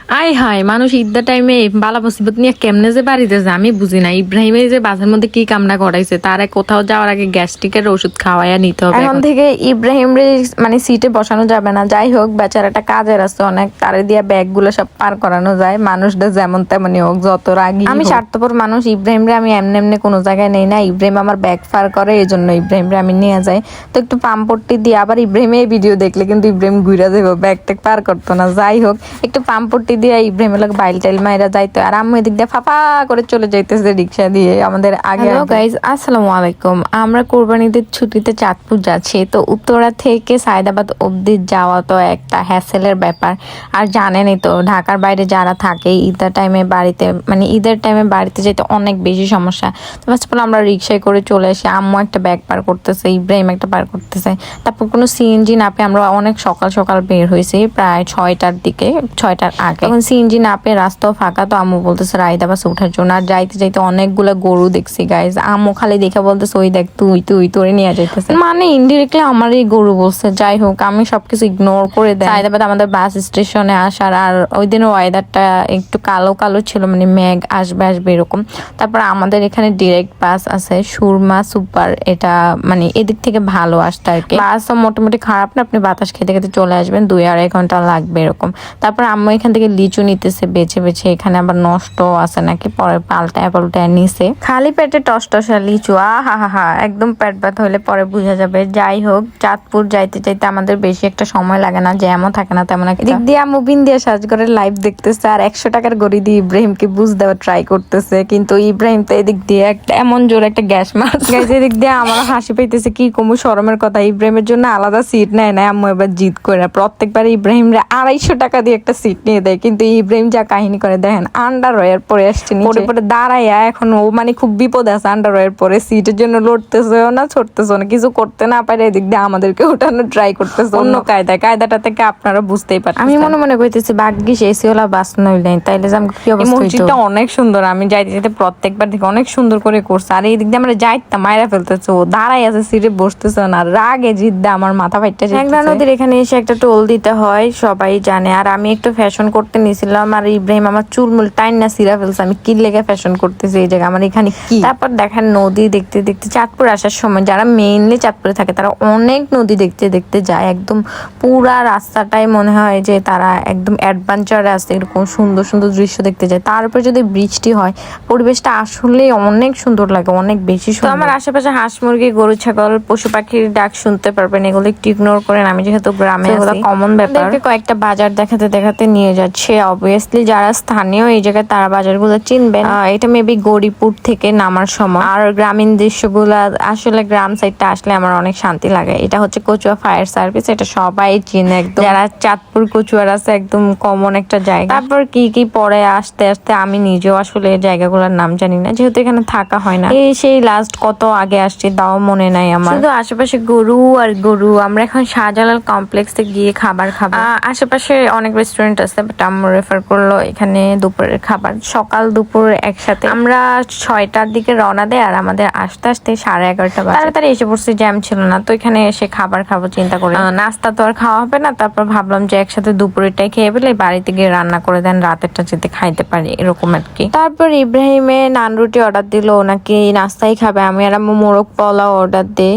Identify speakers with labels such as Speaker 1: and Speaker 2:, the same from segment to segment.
Speaker 1: আয় হায়, মানুষ ঈদের টাইমে বালা মুসিবত নিয়ে কেমনে যে বাড়িতে যায় আমি বুঝি না। ইব্রাহিমের যে বাসের মধ্যে কি কামনা করাইছে, তার কোথাও যাওয়ার আগে গ্যাস্ট্রিকের ওষুধ খাওয়াইয়া নিতে হবে।
Speaker 2: এখন থেকে ইব্রাহিম রে মানে সিটে বসানো যাবে না। যাই হোক, বেচারাটা কাজের আছে অনেক, তারে দিয়া ব্যাগ গুলো সব পার করানো যায়। মানুষটা যেমন তেমনই হোক, যত রাগি আমি স্বার্থপর মানুষ, ইব্রাহিম রে আমি এমনি এমনি কোনো জায়গায় নেই না। ইব্রাহিম আমার ব্যাগ পার করে, এই জন্য ইব্রাহিম রে আমি নিয়ে যাই। তো একটু পাম্পট্টি দিয়ে আবার ইব্রাহিমে ভিডিও দেখলে কিন্তু ইব্রাহিম ঘুরে যাবো, ব্যাগ ট্যাগ পার করতো না। যাই হোক, একটু পাম্পট্টি দিয়ে ইব্রাহিমের লোক বাইল টাইল মাইরা যাইতো, আর আম্মু এদিক দিয়ে ফাফা করে চলে যাইতেছে রিক্সা দিয়ে আমাদের আগে। হ্যালো গাইজ, আসসালামু আলাইকুম। আমরা কোরবানিদের ছুটিতে চাঁদপুর যাচ্ছি। তো উত্তরা থেকে সায়দাবাদ অবধি যাওয়া তো একটা হ্যাসেলের ব্যাপার। আর জানেনই তো, ঢাকার বাইরে যারা থাকে ঈদের টাইমে বাড়িতে, মানে ঈদের টাইমে বাড়িতে যেতে অনেক বেশি সমস্যা। তো ফার্স্ট অফ অল আমরা রিক্সায় করে চলে আসি। আম্মু একটা ব্যাগ পার করতেছে, ইব্রাহিম একটা পার করতেছে। তারপর কোনো সিএনজি না পেয়ে আমরা অনেক সকাল সকাল বের হয়েছি, প্রায় 6টার দিকে, 6টার আগে। তখন সিএনজি না পেয়ে রাস্তাও ফাঁকা। তো আম্মু বলতেছে রায়দা বাসে উঠার জন্য। আর যাইতে যাইতে অনেকগুলো গরু দেখছি গাইজ। আম্মু খালি দেখে বলতেছে ওই দেখ, তুই তুই তোরে নিয়ে যাইতেছে, মানে ইনডিরেক্টলি আমারই গরু বলছে। যাই হোক, আমি সবকিছু ইগনোর করে দেয়। সায়দাবাদ আমাদের বাস স্টেশনে আসার, আর ওই দিনের ওয়েদারটা একটু কালো কালো ছিল, মানে মেঘ আসবে আসবে এরকম। তারপর আমাদের এখানে ডিরেক্ট বাস আছে, সুরমা সুপার। এটা মানে এদিক থেকে ভালো আসতে আর কি। বাসও মোটামুটি খারাপ না, আপনি বাতাস খেতে খেতে চলে আসবেন, 2-2.5 ঘন্টা লাগবে এরকম। তারপর আম্মু এখান থেকে লিচু নিতেছে বেছে বেছে। এখানে আবার নষ্ট আছে নাকি, পরে পাল্টায় পাল্টায় নিছে। খালি পেটে টসটসা লিচু, আহা হা হা, একদম পেট ব্যথা হলে পরে বোঝা যাবে। যাই হোক, চাঁদপুর যাইতে চাইতে আমাদের বেশি একটা সময় লাগে না, জ্যামও থাকে না তেমন একটা। দিক দিয়ে আম্মু বিন দিয়ে সাজ করে লাইভ দেখতেছে, আর 100 টাকার গড়ি দিয়ে ইব্রাহিমকে বুঝ দেওয়ার ট্রাই করতেছে। কিন্তু ইব্রাহিম তো এদিক দিয়ে একটা এমন জোরে একটা গ্যাস মারছে, এদিক দিয়ে আমার হাসি পাইতেছে। কি কমু শরমের কথা, ইব্রাহিমের জন্য আলাদা সিট নেয় না আম্মু, এবার জিদ করে প্রত্যেকবার ইব্রাহিম রে 250 টাকা দিয়ে একটা সিট নিয়ে দেয়। কিন্তু ইব্রাহিম যা কাহিনী করে দেখেন, আন্ডারওয়্যার পরে আসছে, পরে পরে দাঁড়াইয়া এখন ও মানে খুব বিপদ আছে। আন্ডারওয়্যার পরে সিটের জন্য লড়তেছেও না, ছড়তেছেও না, কিছু করতে না পারে এদিক দিয়ে আমাদেরকে উঠানোর ট্রাই করতেছে অন্য কায়দাটা থেকে। আপনারা বুঝতেই পারেন। আমি মনে মনে কইতেছি ভাগ্যিস এসিওলা বাস নইলেন, তাইলে যে কি অবস্থা। মসজিদটা অনেক সুন্দর, আমি যাইতে যেতে প্রত্যেকবার দেখি অনেক সুন্দর করে করছে। আর এই দিক দিয়ে আমরা যাইতাম মায়েরা ফেলতেছে, ও দাঁড়াই আছে সিটে বসতেছে না, রাগে জিদ্দা আমার মাথা ফাইটটা। মেঘনা নদীর এখানে এসে একটা টোল দিতে হয়, সবাই জানে। আর আমি একটু ফ্যাশন করতে নিয়েছিলাম, আর ইব্রাহিম আমার চুলমুল টাইন না সিরা ফেলছে। আমি কি লেগে ফ্যাশন করতেছি এই জায়গায়, আমার এখানে কি। তারপর দেখেন নদী দেখতে দেখতে চাঁদপুর আসার সময় যারা মেইনলি চাঁদপুরে থাকে তারা অনেক নদী দেখতে দেখতে যায়। একদম পুরা রাস্তাটাই মনে হয় যে তারা একদম অ্যাডভেঞ্চারে আসছে, এরকম সুন্দর সুন্দর দৃশ্য দেখতে যায়। তারপর যদি বৃষ্টি হয়, পরিবেশটা আসলে অনেক সুন্দর লাগে, অনেক বেশি সুন্দর। আমার আশেপাশে হাঁস মুরগি গরু ছাগল পশু পাখির ডাক শুনতে পারবেন, এগুলো একটু ইগনোর করেন। আমি যেহেতু গ্রামে আছি, কমন ব্যাপার। কয়েকটা বাজার দেখাতে দেখাতে নিয়ে যাচ্ছে। অবভিয়াসলি যারা স্থানীয় এই জায়গায় তারা বাজারগুলো চিনবেন। এটা মেবি গৌরীপুর থেকে নামার সময়। আর গ্রামীণ দৃশ্যগুলা আসলে গ্রাম সাইডটা আসলে আমার অনেক শান্তি লাগে। এটা হচ্ছে কচুয়া ফায়ার সার্ভিস, এটা সবাই চিনে একদম, যারা চাঁদপুর কচুয়ার আছে একদম কমন একটা জায়গা। তারপর কি কি পরে আস্তে আস্তে আমি নিজেও আসলে জায়গাগুলোর নাম জানি না, যেহেতু এখানে থাকা হয় না। এই সেই লাস্ট কত আগে আসছি তাও মনে নাই আমার, শুধু আশেপাশে গরু আর গরু। আমরা এখন শাহজালাল কমপ্লেক্সে গিয়ে খাবার খাবো। আশেপাশে অনেক রেস্টুরেন্ট আছে, বাট আম্মু রেফার করলো এখানে দুপুরের খাবার, সকাল দুপুর একসাথে। আমরা 6টার দিকে রওনা দেয়, আর আমাদের আস্তে আস্তে 11:30 বাজে। তাড়াতাড়ি এসে পড়ছি, জ্যাম ছিল না। তো এখানে এসে খাবার খাবো চিন্তা করে, নাস্তা তো আর খাওয়া হবে না। তারপর ভাবলাম যে একসাথে দুপুরেরটাই খেয়ে ফেলে, বাড়িতে গিয়ে রান্না করে দেন, রাতেরটা যেতে খাইতে পারি এরকম আর কি। তারপর ইব্রাহিমে নান রুটি অর্ডার দিল, নাকি নাস্তাই খাবে। আমি আর আম্মু মোরগ পোলাও অর্ডার দিই।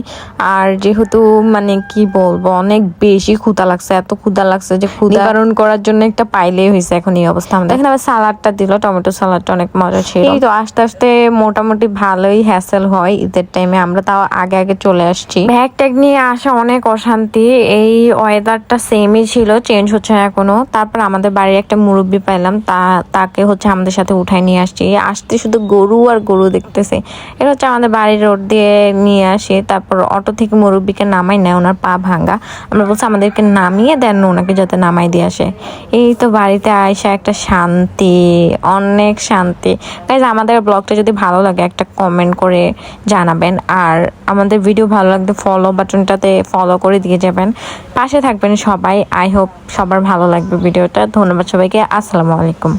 Speaker 2: আর যেহেতু মানে কি বলবো, অনেক বেশি ক্ষুধা লাগছে, এত ক্ষুধা লাগছে যে ক্ষুধা নিবারণ করার জন্য একটা পাইলেই হয়েছে এখন এই অবস্থা। আমাদের এখানে আবার সালাডটা দিল, টমেটো সালাডটা অনেক মজা ছিল। এই তো আস্তে আস্তে মোটামুটি ভালোই হ্যাসেল হয় ঈদের টাইমে। আমরা তাও আগে আগে চলে আসছি। ব্যাগ ট্যাগ নিয়ে আসা অনেক অশান্তি। এই ওয়েদারটা সেমই ছিল, চেঞ্জ হচ্ছে না এখনো। তারপর আমাদের বাড়ির একটা মুরব্বি পাইলাম, তাকে হচ্ছে আমাদের সাথে উঠাই নিয়ে আসতে শুধু গরু আর গরু দেখতেছে। এটা হচ্ছে আমাদের বাড়ির রোড দিয়ে নিয়ে আসে। তারপর অটো থেকে মুরব্বিকে নামাই নেয়, ওনার পা ভাঙ্গা। আমরা বলছি আমাদেরকে নামিয়ে দেন, ওনাকে যাতে নামাই দিয়ে আসে। এই তো বাড়িতে আয়সা একটা শান্তি, অনেক শান্তি। গাইজ, আমাদের ব্লগটা যদি ভালো লাগে একটা কমেন্ট করে জানাবেন, আর আমাদের ভিডিও ভালো লাগলে ফলো বাটনটাতে ফলো করে দিয়ে যাবেন, পাশে থাকবেন সবাই। আই হোপ সবার ভালো লাগবে ভিডিওটা। ধন্যবাদ সবাইকে, আসসালামু আলাইকুম।